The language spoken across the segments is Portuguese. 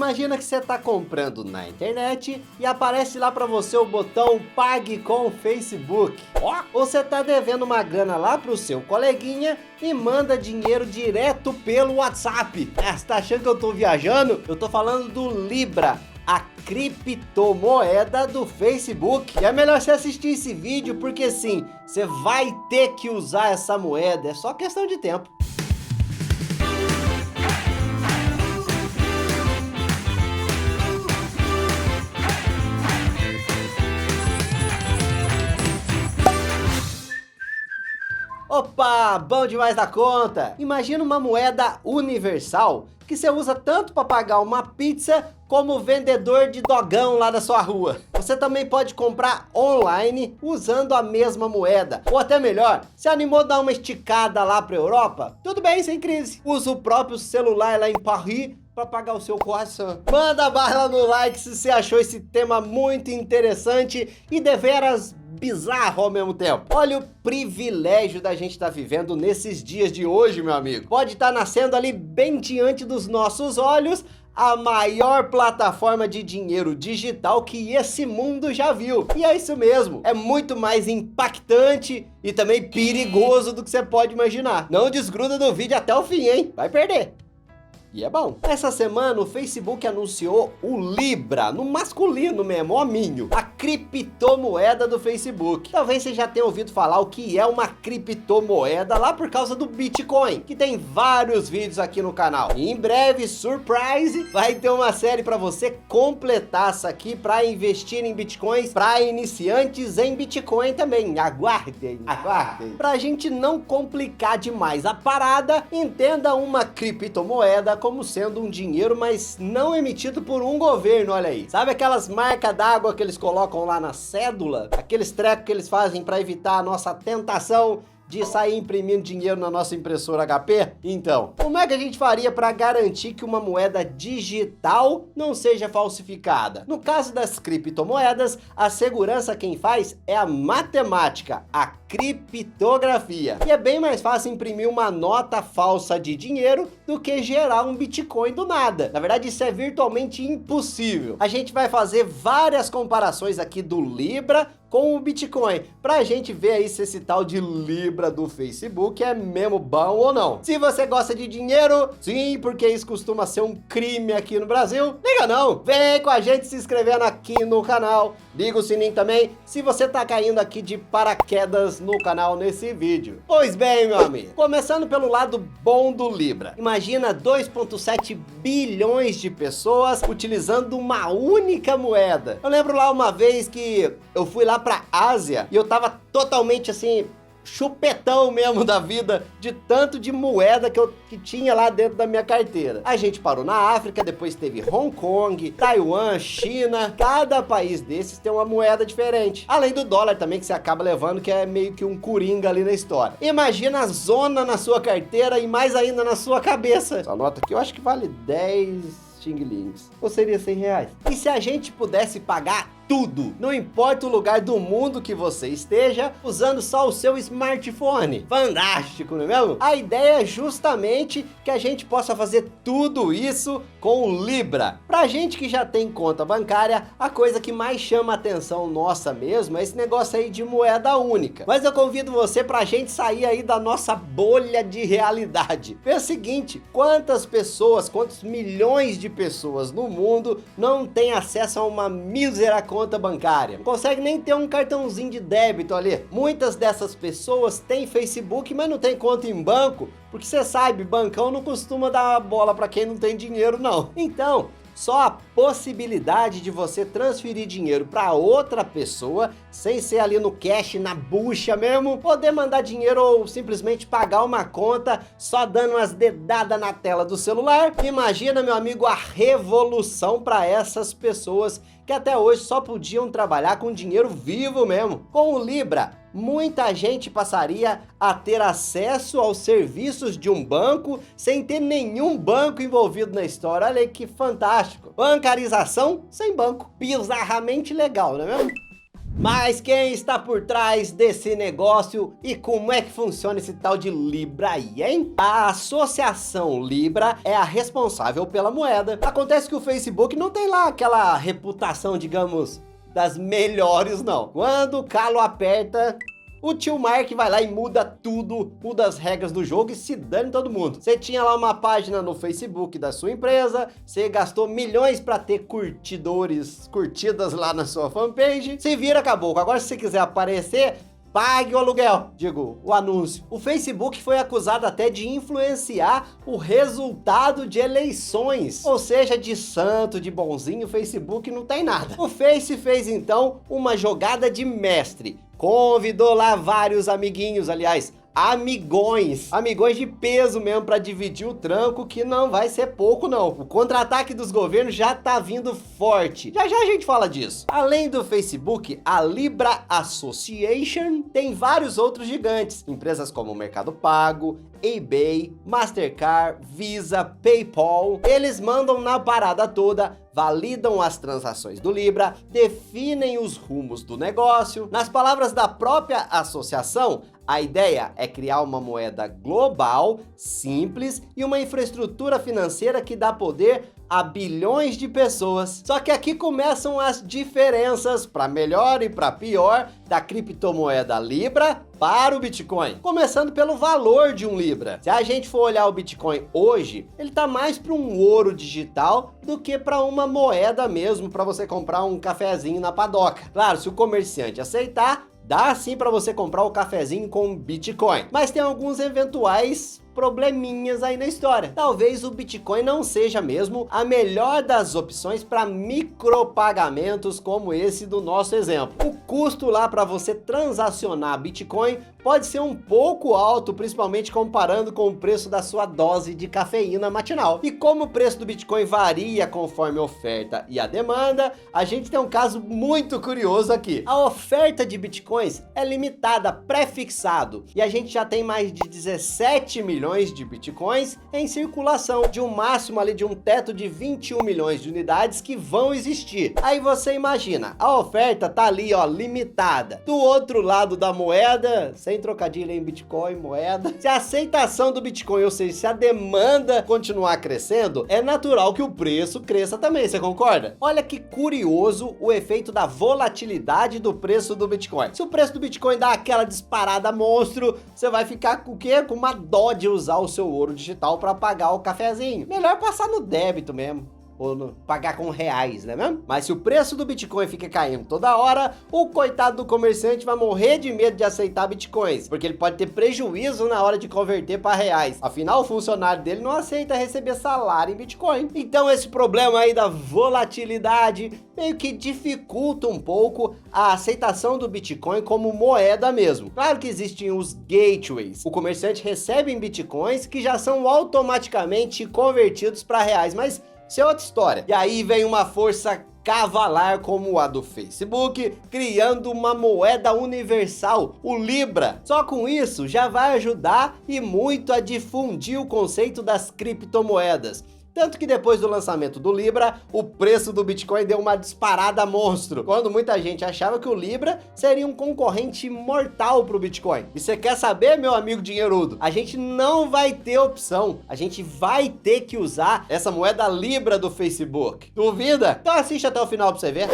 Imagina que você está comprando na internet e aparece lá para você o botão Pague com o Facebook. Ou você está devendo uma grana lá para o seu coleguinha e manda dinheiro direto pelo WhatsApp. Você tá achando que eu tô viajando? Eu tô falando do Libra, a criptomoeda do Facebook. E é melhor você assistir esse vídeo porque sim, você vai ter que usar essa moeda, é só questão de tempo. Opa, bom demais da conta! Imagina uma moeda universal que você usa tanto para pagar uma pizza como vendedor de dogão lá da sua rua. Você também pode comprar online usando a mesma moeda. Ou até melhor, se animou a dar uma esticada lá para Europa? Tudo bem, sem crise. Usa o próprio celular lá em Paris para pagar o seu croissant. Manda bala no like se você achou esse tema muito interessante e deveras bizarro ao mesmo tempo. Olha o privilégio da gente estar vivendo nesses dias de hoje, meu amigo. Pode estar nascendo ali bem diante dos nossos olhos a maior plataforma de dinheiro digital que esse mundo já viu. E é isso mesmo, é muito mais impactante e também perigoso do que você pode imaginar. Não desgruda do vídeo até o fim, hein? Vai perder. E é bom. Essa semana o Facebook anunciou o Libra, no masculino mesmo, hominho, a criptomoeda do Facebook. Talvez você já tenha ouvido falar o que é uma criptomoeda lá por causa do Bitcoin, que tem vários vídeos aqui no canal. E em breve, surprise, vai ter uma série para você completar essa aqui para investir em Bitcoins para iniciantes em Bitcoin também. Aguardem, aguardem. Pra gente não complicar demais a parada, entenda uma criptomoeda como sendo um dinheiro, mas não emitido por um governo, olha aí. Sabe aquelas marcas d'água que eles colocam lá na cédula? Aqueles trecos que eles fazem para evitar a nossa tentação de sair imprimindo dinheiro na nossa impressora HP? Então, como é que a gente faria para garantir que uma moeda digital não seja falsificada? No caso das criptomoedas, a segurança quem faz é a matemática, a criptografia. E é bem mais fácil imprimir uma nota falsa de dinheiro do que gerar um Bitcoin do nada. Na verdade, isso é virtualmente impossível. A gente vai fazer várias comparações aqui do Libra com o Bitcoin, pra gente ver aí se esse tal de Libra do Facebook é mesmo bom ou não. Se você gosta de dinheiro, sim, porque isso costuma ser um crime aqui no Brasil, liga não, vem com a gente se inscrevendo aqui no canal, liga o sininho também, se você tá caindo aqui de paraquedas no canal nesse vídeo. Pois bem, meu amigo, começando pelo lado bom do Libra, imagina 2,7 bilhões de pessoas utilizando uma única moeda. Eu lembro lá uma vez que eu fui lá pra Ásia e eu tava totalmente assim, chupetão mesmo da vida, de tanto de moeda que tinha lá dentro da minha carteira. A gente parou na África, depois teve Hong Kong, Taiwan, China, cada país desses tem uma moeda diferente. Além do dólar também que você acaba levando, que é meio que um coringa ali na história. Imagina a zona na sua carteira e mais ainda na sua cabeça. Essa nota aqui eu acho que vale 10 xing-lings, ou seria 100 reais. E se a gente pudesse pagar tudo, não importa o lugar do mundo que você esteja, usando só o seu smartphone? Fantástico, não é mesmo? A ideia é justamente que a gente possa fazer tudo isso com o Libra. Pra gente que já tem conta bancária, a coisa que mais chama a atenção nossa mesmo é esse negócio aí de moeda única. Mas eu convido você pra gente sair aí da nossa bolha de realidade. Vê o seguinte, quantas pessoas, quantos milhões de pessoas no mundo não têm acesso a uma mísera conta bancária? Não consegue nem ter um cartãozinho de débito ali. Muitas dessas pessoas têm Facebook, mas não tem conta em banco, porque você sabe, bancão não costuma dar bola para quem não tem dinheiro não. Então, só a possibilidade de você transferir dinheiro para outra pessoa, sem ser ali no cash, na bucha mesmo, poder mandar dinheiro ou simplesmente pagar uma conta só dando umas dedadas na tela do celular. Imagina, meu amigo, a revolução para essas pessoas que até hoje só podiam trabalhar com dinheiro vivo mesmo. Com o Libra, muita gente passaria a ter acesso aos serviços de um banco sem ter nenhum banco envolvido na história. Olha aí que fantástico. Bancarização sem banco. Bizarramente legal, não é mesmo? Mas quem está por trás desse negócio e como é que funciona esse tal de Libra aí, hein? A Associação Libra é a responsável pela moeda. Acontece que o Facebook não tem lá aquela reputação, digamos, das melhores, não. Quando o calo aperta, o tio Mark vai lá e muda tudo, muda as regras do jogo e se dane todo mundo. Você tinha lá uma página no Facebook da sua empresa, você gastou milhões para ter curtidas lá na sua fanpage, se vira, acabou. Agora, se você quiser aparecer, pague o aluguel, digo, o anúncio. O Facebook foi acusado até de influenciar o resultado de eleições. Ou seja, de santo, de bonzinho, o Facebook não tem nada. O Face fez então uma jogada de mestre. Convidou lá vários amiguinhos, aliás, amigões de peso mesmo para dividir o tranco, que não vai ser pouco não. O contra-ataque dos governos já tá vindo forte. Já já a gente fala disso. Além do Facebook, a Libra Association tem vários outros gigantes. Empresas como o Mercado Pago, eBay, Mastercard, Visa, PayPal. Eles mandam na parada toda, validam as transações do Libra, definem os rumos do negócio. Nas palavras da própria associação, a ideia é criar uma moeda global, simples e uma infraestrutura financeira que dá poder a bilhões de pessoas. Só que aqui começam as diferenças, para melhor e para pior, da criptomoeda Libra para o Bitcoin. Começando pelo valor de um Libra. Se a gente for olhar o Bitcoin hoje, ele tá mais para um ouro digital do que para uma moeda mesmo, para você comprar um cafezinho na padoca. Claro, se o comerciante aceitar, dá sim para você comprar o cafezinho com Bitcoin. Mas tem alguns eventuais probleminhas aí na história. Talvez o Bitcoin não seja mesmo a melhor das opções para micropagamentos como esse do nosso exemplo. O custo lá para você transacionar Bitcoin pode ser um pouco alto, principalmente comparando com o preço da sua dose de cafeína matinal. E como o preço do Bitcoin varia conforme a oferta e a demanda, a gente tem um caso muito curioso aqui. A oferta de Bitcoins é limitada, pré-fixado, e a gente já tem mais de 17 milhões de Bitcoins em circulação, de um máximo ali de um teto de 21 milhões de unidades que vão existir. Aí você imagina, a oferta tá ali, ó, limitada. Do outro lado da moeda, sem trocadilho em Bitcoin, moeda, se a aceitação do Bitcoin, ou seja, se a demanda continuar crescendo, é natural que o preço cresça também, você concorda? Olha que curioso o efeito da volatilidade do preço do Bitcoin. Se o preço do Bitcoin dá aquela disparada monstro, você vai ficar com o quê? Com uma dó de usar o seu ouro digital para pagar o cafezinho. Melhor passar no débito mesmo. Ou pagar com reais, né mesmo? Mas se o preço do Bitcoin fica caindo toda hora, o coitado do comerciante vai morrer de medo de aceitar Bitcoins, porque ele pode ter prejuízo na hora de converter para reais. Afinal, o funcionário dele não aceita receber salário em Bitcoin. Então esse problema aí da volatilidade meio que dificulta um pouco a aceitação do Bitcoin como moeda mesmo. Claro que existem os gateways. O comerciante recebe em Bitcoins que já são automaticamente convertidos para reais, mas isso é outra história. E aí vem uma força cavalar como a do Facebook, criando uma moeda universal, o Libra. Só com isso já vai ajudar e muito a difundir o conceito das criptomoedas. Tanto que depois do lançamento do Libra, o preço do Bitcoin deu uma disparada monstro, quando muita gente achava que o Libra seria um concorrente mortal para o Bitcoin. E você quer saber, meu amigo dinheirudo? A gente não vai ter opção, a gente vai ter que usar essa moeda Libra do Facebook. Duvida? Então assiste até o final para você ver.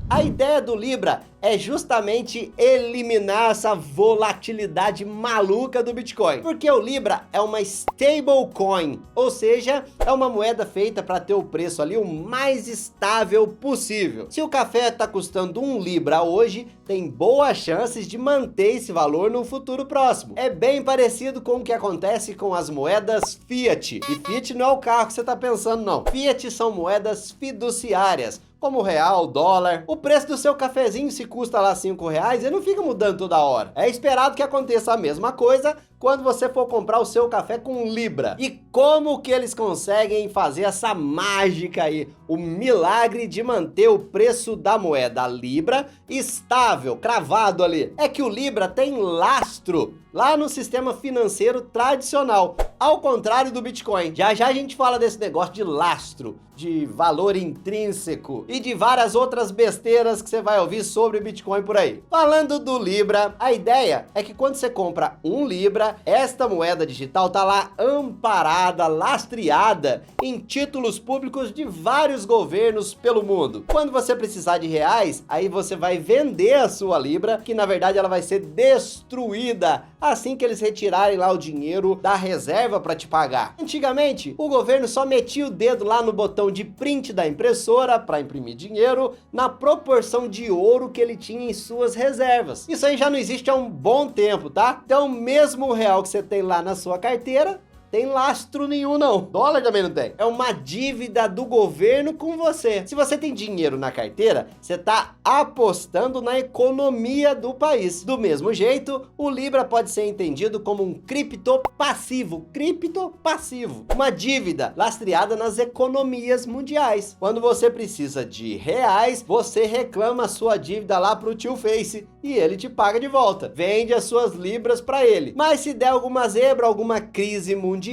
A ideia do Libra é justamente eliminar essa volatilidade maluca do Bitcoin, porque o Libra é uma stablecoin, ou seja, é uma moeda feita para ter o preço ali o mais estável possível. Se o café está custando 1 Libra hoje, tem boas chances de manter esse valor no futuro próximo. É bem parecido com o que acontece com as moedas Fiat. E Fiat não é o carro que você está pensando, não. Fiat são moedas fiduciárias, como o real, o dólar. O preço do seu cafezinho, se custa lá R$5, ele não fica mudando toda hora. É esperado que aconteça a mesma coisa quando você for comprar o seu café com Libra. E como que eles conseguem fazer essa mágica aí, o milagre de manter o preço da moeda Libra estável, cravado ali? É que o Libra tem lastro lá no sistema financeiro tradicional, ao contrário do Bitcoin. Já já a gente fala desse negócio de lastro, de valor intrínseco e de várias outras besteiras que você vai ouvir sobre o Bitcoin por aí. Falando do Libra, a ideia é que quando você compra um Libra, esta moeda digital tá lá amparada, lastreada em títulos públicos de vários governos pelo mundo. Quando você precisar de reais, aí você vai vender a sua Libra, que na verdade ela vai ser destruída assim que eles retirarem lá o dinheiro da reserva para te pagar. Antigamente, o governo só metia o dedo lá no botão de print da impressora para imprimir dinheiro na proporção de ouro que ele tinha em suas reservas. Isso aí já não existe há um bom tempo, tá? Então, mesmo o real que você tem lá na sua carteira, tem lastro nenhum não. Dólar também não tem. É uma dívida do governo com você. Se você tem dinheiro na carteira, você tá apostando na economia do país. Do mesmo jeito, o Libra pode ser entendido como um criptopassivo. Criptopassivo. Uma dívida lastreada nas economias mundiais. Quando você precisa de reais, você reclama a sua dívida lá pro tio Face e ele te paga de volta. Vende as suas libras para ele. Mas se der alguma zebra, alguma crise mundial,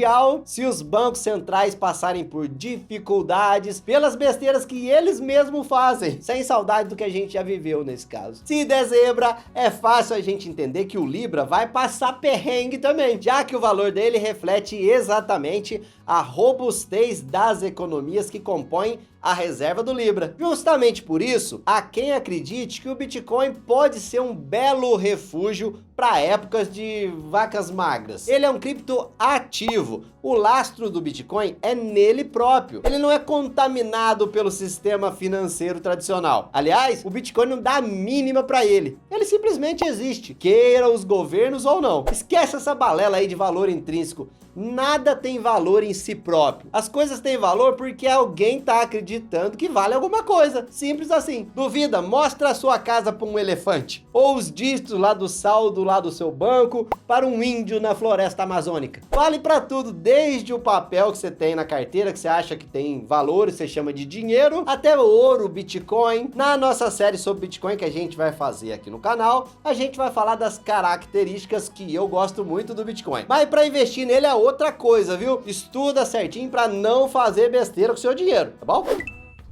se os bancos centrais passarem por dificuldades pelas besteiras que eles mesmos fazem, sem saudade do que a gente já viveu nesse caso. Se der zebra, é fácil a gente entender que o Libra vai passar perrengue também, já que o valor dele reflete exatamente a robustez das economias que compõem a reserva do Libra. Justamente por isso, há quem acredite que o Bitcoin pode ser um belo refúgio para épocas de vacas magras. Ele é um cripto ativo. O lastro do Bitcoin é nele próprio. Ele não é contaminado pelo sistema financeiro tradicional. Aliás, o Bitcoin não dá a mínima para ele. Ele simplesmente existe, queira os governos ou não. Esquece essa balela aí de valor intrínseco. Nada tem valor em si próprio. As coisas têm valor porque alguém tá acreditando que vale alguma coisa. Simples assim. Duvida? Mostra a sua casa para um elefante. Ou os dígitos lá do saldo lá do seu banco para um índio na floresta amazônica. Vale para tudo, desde o papel que você tem na carteira, que você acha que tem valor e você chama de dinheiro, até o ouro, Bitcoin. Na nossa série sobre Bitcoin que a gente vai fazer aqui no canal, a gente vai falar das características que eu gosto muito do Bitcoin. Mas para investir nele é outra coisa, viu? Estuda certinho para não fazer besteira com o seu dinheiro, tá bom?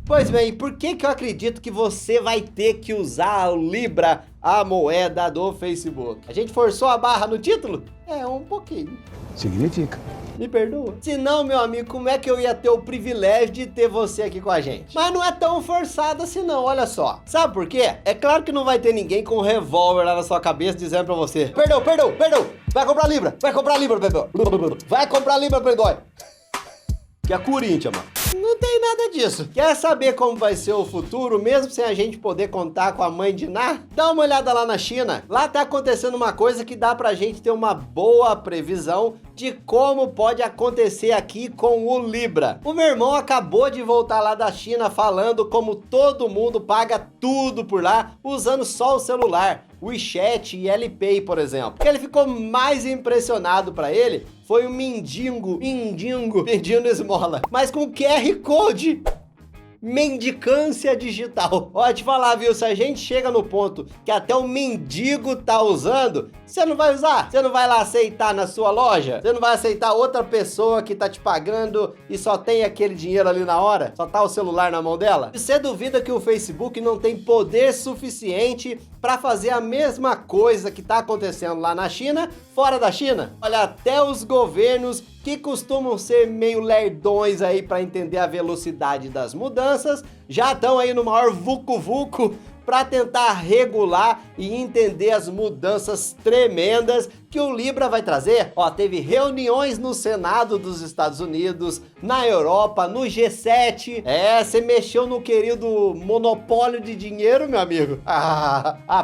Pois bem, por que eu acredito que você vai ter que usar o Libra, a moeda do Facebook? A gente forçou a barra no título? É, um pouquinho. Significa. Me perdoa. Se não, meu amigo, como é que eu ia ter o privilégio de ter você aqui com a gente? Mas não é tão forçado assim não, olha só. Sabe por quê? É claro que não vai ter ninguém com um revólver lá na sua cabeça dizendo pra você: Perdão. Vai comprar Libra, Playboy. Vai comprar Libra, Playboy. Que é Corinthians, mano. Não tem nada disso. Quer saber como vai ser o futuro, mesmo sem a gente poder contar com a mãe de Ná? Dá uma olhada lá na China. Lá tá acontecendo uma coisa que dá pra gente ter uma boa previsão de como pode acontecer aqui com o Libra. O meu irmão acabou de voltar lá da China falando como todo mundo paga tudo por lá usando só o celular. WeChat e LPay, por exemplo. O que ele ficou mais impressionado para ele foi o mendigo pedindo esmola, mas com QR Code. Mendicância digital. Ó, te falar, viu? Se a gente chega no ponto que até o mendigo tá usando, você não vai usar? Você não vai lá aceitar na sua loja? Você não vai aceitar outra pessoa que tá te pagando e só tem aquele dinheiro ali na hora? Só tá o celular na mão dela? Você duvida que o Facebook não tem poder suficiente para fazer a mesma coisa que tá acontecendo lá na China, fora da China? Olha, até os governos que costumam ser meio lerdões aí para entender a velocidade das mudanças, já estão aí no maior vucu-vucu para tentar regular e entender as mudanças tremendas que o Libra vai trazer. Ó, teve reuniões no Senado dos Estados Unidos, na Europa, no G7. É, você mexeu no querido monopólio de dinheiro, meu amigo.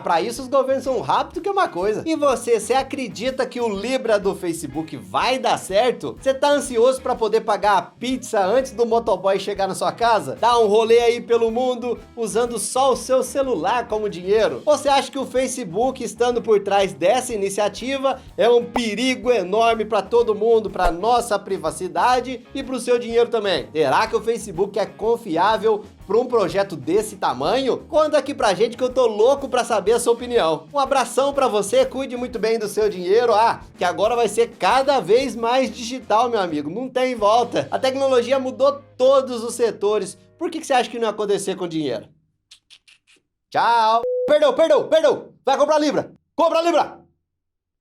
Para isso os governos são rápidos que é uma coisa. E você acredita que o Libra do Facebook vai dar certo? Você tá ansioso para poder pagar a pizza antes do motoboy chegar na sua casa? Dar um rolê aí pelo mundo usando só o seu celular como dinheiro? Ou você acha que o Facebook, estando por trás dessa iniciativa, sua é um perigo enorme para todo mundo, para nossa privacidade e para o seu dinheiro também. Será que o Facebook é confiável para um projeto desse tamanho? Conta aqui pra gente que eu tô louco pra saber a sua opinião. Um abração pra você, cuide muito bem do seu dinheiro, que agora vai ser cada vez mais digital, meu amigo, não tem volta. A tecnologia mudou todos os setores, por que você acha que não ia acontecer com o dinheiro? Tchau! Perdão! Vai comprar Libra! Compra Libra!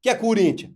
Que é Corinthians!